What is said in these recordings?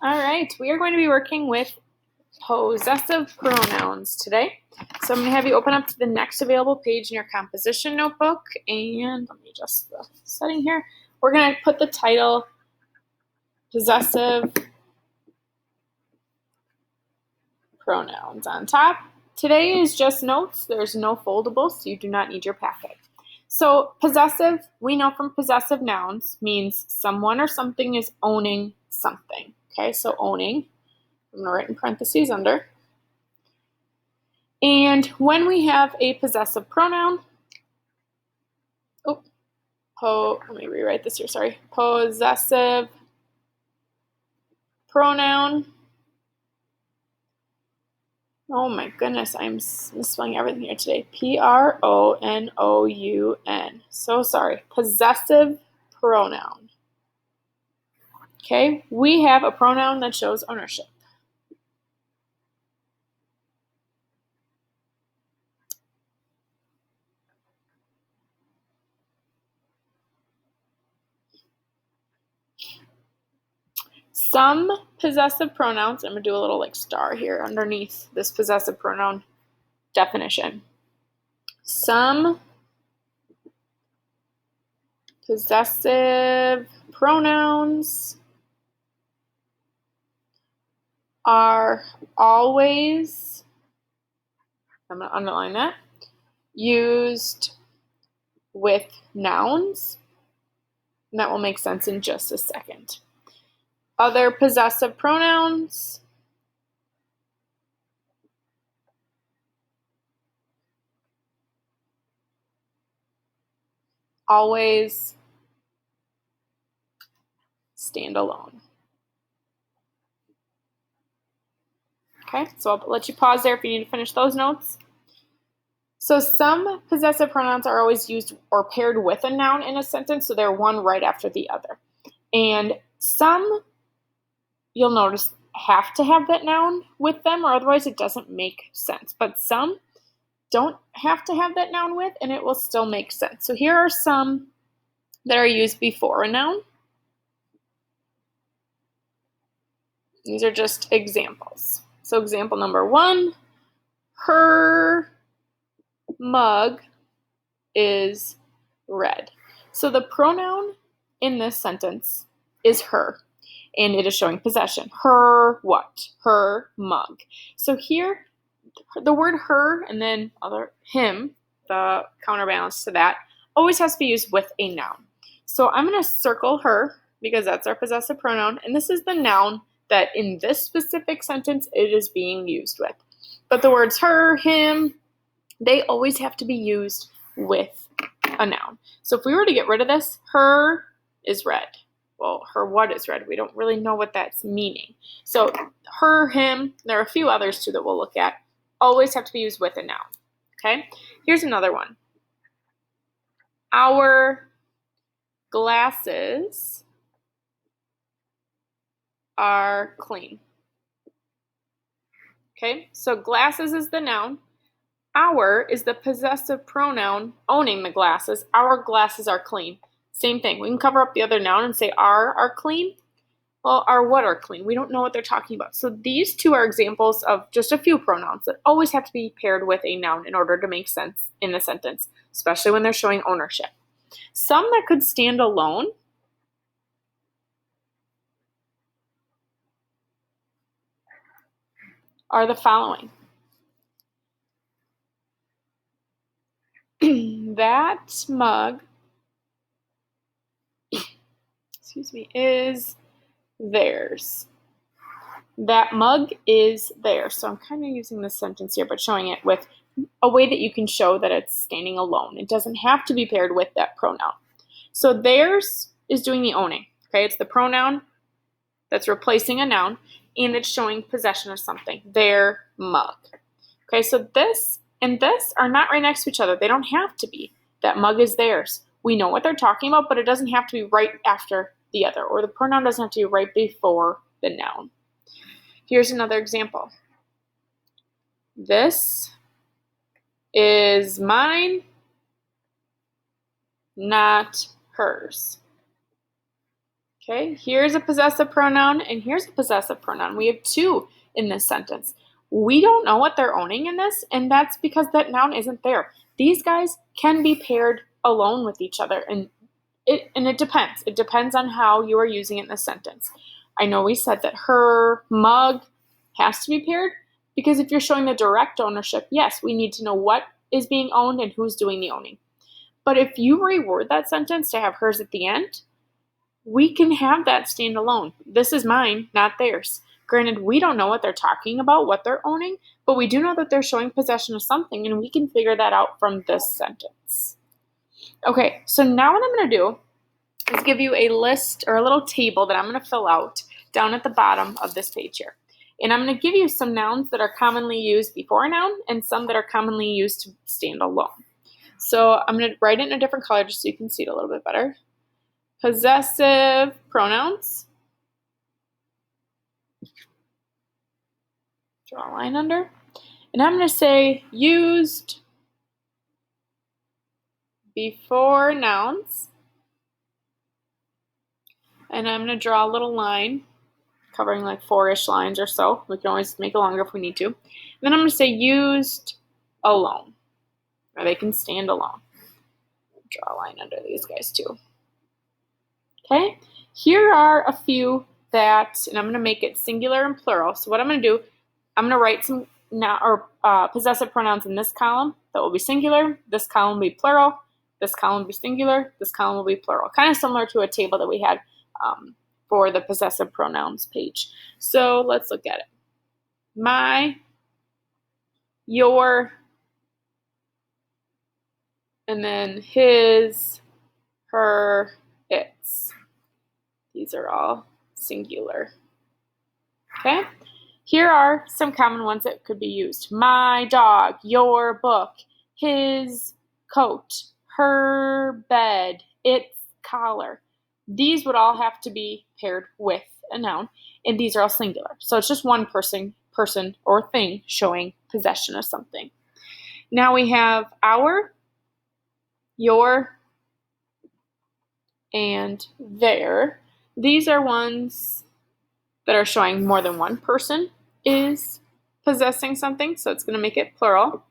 All right, we are going to be working with possessive pronouns today. So I'm going to have you open up to the next available page in your composition notebook, and let me adjust the setting here. We're going to put the title Possessive Pronouns on top. Today is just notes. There's no foldables, so you do not need your packet. So possessive, we know from possessive nouns, means someone or something is owning something. Okay, so owning, I'm going to write in parentheses under. And when we have a possessive pronoun, let me rewrite this here, sorry. Possessive pronoun. Oh my goodness, I'm misspelling everything here today. Pronoun. So sorry. Possessive pronoun. Okay, we have a pronoun that shows ownership. Some possessive pronouns, I'm going to do a little like star here underneath this possessive pronoun definition. Some possessive pronouns are always, I'm going to underline that, used with nouns. And that will make sense in just a second. Other possessive pronouns always stand alone. Okay, so I'll let you pause there if you need to finish those notes. So some possessive pronouns are always used or paired with a noun in a sentence, so they're one right after the other. And some, you'll notice, have to have that noun with them, or otherwise it doesn't make sense. But some don't have to have that noun with, and it will still make sense. So here are some that are used before a noun. These are just examples. So example number 1, her mug is red. So the pronoun in this sentence is her, and it is showing possession. Her what? Her mug. So here, the word her and then him, the counterbalance to that, always has to be used with a noun. So I'm going to circle her because that's our possessive pronoun, and this is the noun that in this specific sentence it is being used with. But the words her, him, they always have to be used with a noun. So if we were to get rid of this, her is red. Well, her what is red? We don't really know what that's meaning. So her, him, there are a few others too that we'll look at, always have to be used with a noun. Okay, here's another one. Our glasses are clean. Okay, so glasses is the noun. Our is the possessive pronoun owning the glasses. Our glasses are clean. Same thing. We can cover up the other noun and say are clean. Well, are what are clean? We don't know what they're talking about. So these two are examples of just a few pronouns that always have to be paired with a noun in order to make sense in a sentence, especially when they're showing ownership. Some that could stand alone are the following. That mug, is theirs. That mug is theirs. So I'm kind of using this sentence here, but showing it with a way that you can show that it's standing alone. It doesn't have to be paired with that pronoun. So theirs is doing the owning. Okay, it's the pronoun that's replacing a noun, and it's showing possession of something. Their mug. Okay, so this and this are not right next to each other. They don't have to be. That mug is theirs. We know what they're talking about, but it doesn't have to be right after the other, or the pronoun doesn't have to be right before the noun. Here's another example. This is mine, not hers. Okay, here's a possessive pronoun and here's a possessive pronoun. We have two in this sentence. We don't know what they're owning in this, and that's because that noun isn't there. These guys can be paired alone with each other, and it depends. It depends on how you are using it in the sentence. I know we said that her mug has to be paired because if you're showing the direct ownership, yes, we need to know what is being owned and who's doing the owning. But if you reword that sentence to have hers at the end, we can have that stand alone. This is mine, not theirs. Granted, we don't know what they're talking about, what they're owning, but we do know that they're showing possession of something, and we can figure that out from this sentence. Okay, so now what I'm going to do is give you a list or a little table that I'm going to fill out down at the bottom of this page here. And I'm going to give you some nouns that are commonly used before a noun and some that are commonly used to stand alone. So I'm going to write it in a different color just so you can see it a little bit better. Possessive pronouns. Draw a line under. And I'm going to say used before nouns. And I'm going to draw a little line covering like 4-ish lines or so. We can always make it longer if we need to. And then I'm going to say used alone, or they can stand alone. Draw a line under these guys too. Okay, here are a few that, and I'm going to make it singular and plural. So what I'm going to do, I'm going to write some possessive pronouns in this column that will be singular. This column will be plural. This column will be singular. This column will be plural. Kind of similar to a table that we had for the possessive pronouns page. So let's look at it. My, your, and then his, her, its. These are all singular. Okay? Here are some common ones that could be used. My dog, your book, his coat, her bed, its collar. These would all have to be paired with a noun, and these are all singular. So it's just one person or thing showing possession of something. Now we have our, your, and their. These are ones that are showing more than one person is possessing something, so it's going to make it plural.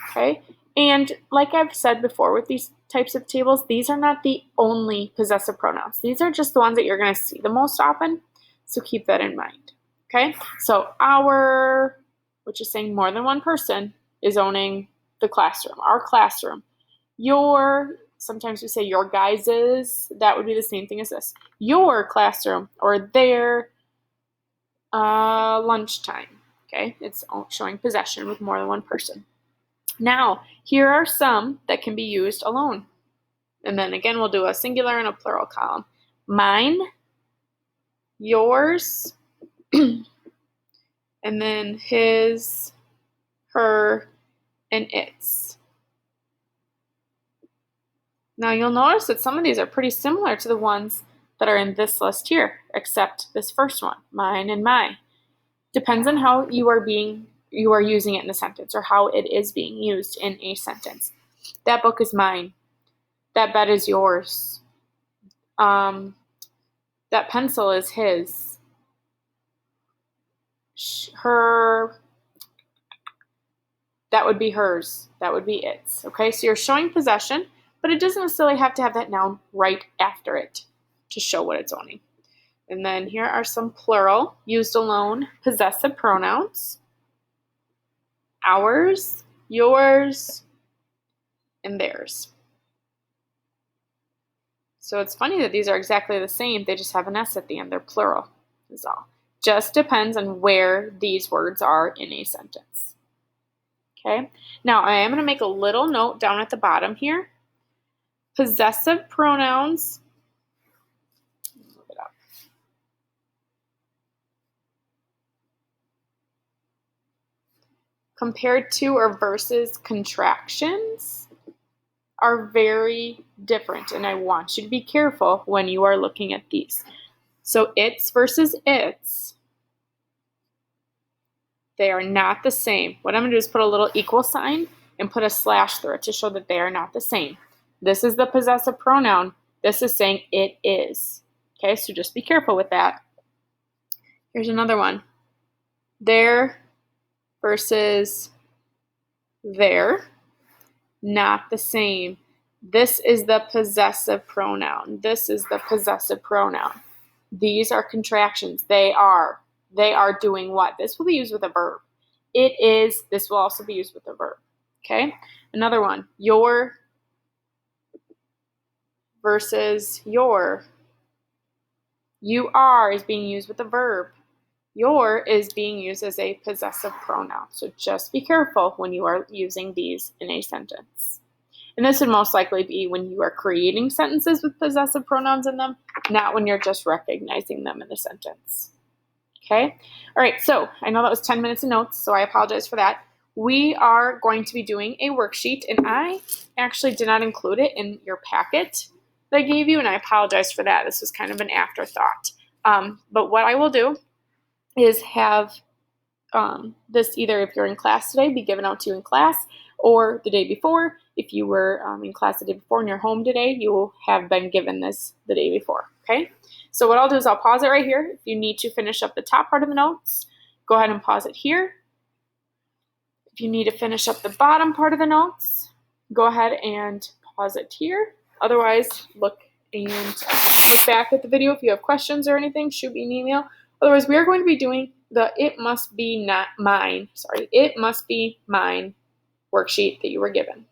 Okay, and like I've said before with these types of tables, these are not the only possessive pronouns. These are just the ones that you're going to see the most often, so keep that in mind. Okay, so our, which is saying more than one person, is owning the classroom, our classroom. Your, sometimes we say your guys's, that would be the same thing as this. Your classroom, or their lunchtime. Okay, it's showing possession with more than one person. Now, here are some that can be used alone. And then again, we'll do a singular and a plural column. Mine, yours, and then his, her, and its. Now you'll notice that some of these are pretty similar to the ones that are in this list here, except this first one, mine and my. Depends on how you are using it in the sentence, or how it is being used in a sentence. That book is mine. That bed is yours. That pencil is his. Her, that would be hers. That would be its. Okay, so you're showing possession, but it doesn't necessarily have to have that noun right after it to show what it's owning. And then here are some plural, used alone, possessive pronouns. Ours, yours, and theirs. So it's funny that these are exactly the same. They just have an S at the end. They're plural, is all. Just depends on where these words are in a sentence. Okay, now I am going to make a little note down at the bottom here. Possessive pronouns, move it up. Compared to or versus contractions are very different, and I want you to be careful when you are looking at these. So its versus its, they are not the same. What I'm going to do is put a little equal sign and put a slash through it to show that they are not the same. This is the possessive pronoun. This is saying it is. Okay, so just be careful with that. Here's another one. There versus there, not the same. This is the possessive pronoun. This is the possessive pronoun. These are contractions. They are doing what? This will be used with a verb. It is, this will also be used with a verb. Okay? Another one. Your versus your. You are is being used with a verb. Your is being used as a possessive pronoun. So just be careful when you are using these in a sentence. And this would most likely be when you are creating sentences with possessive pronouns in them, not when you're just recognizing them in the sentence. Okay? All right, so I know that was 10 minutes of notes, so I apologize for that. We are going to be doing a worksheet, and I actually did not include it in your packet that I gave you, and I apologize for that. This was kind of an afterthought. But what I will do is have this either, if you're in class today, be given out to you in class, or the day before. If you were in class the day before and you're home today, you will have been given this the day before, okay? So what I'll do is I'll pause it right here. If you need to finish up the top part of the notes, go ahead and pause it here. If you need to finish up the bottom part of the notes, go ahead and pause it here. Otherwise, look back at the video. If you have questions or anything, shoot me an email. Otherwise, we are going to be doing the it must be mine worksheet that you were given.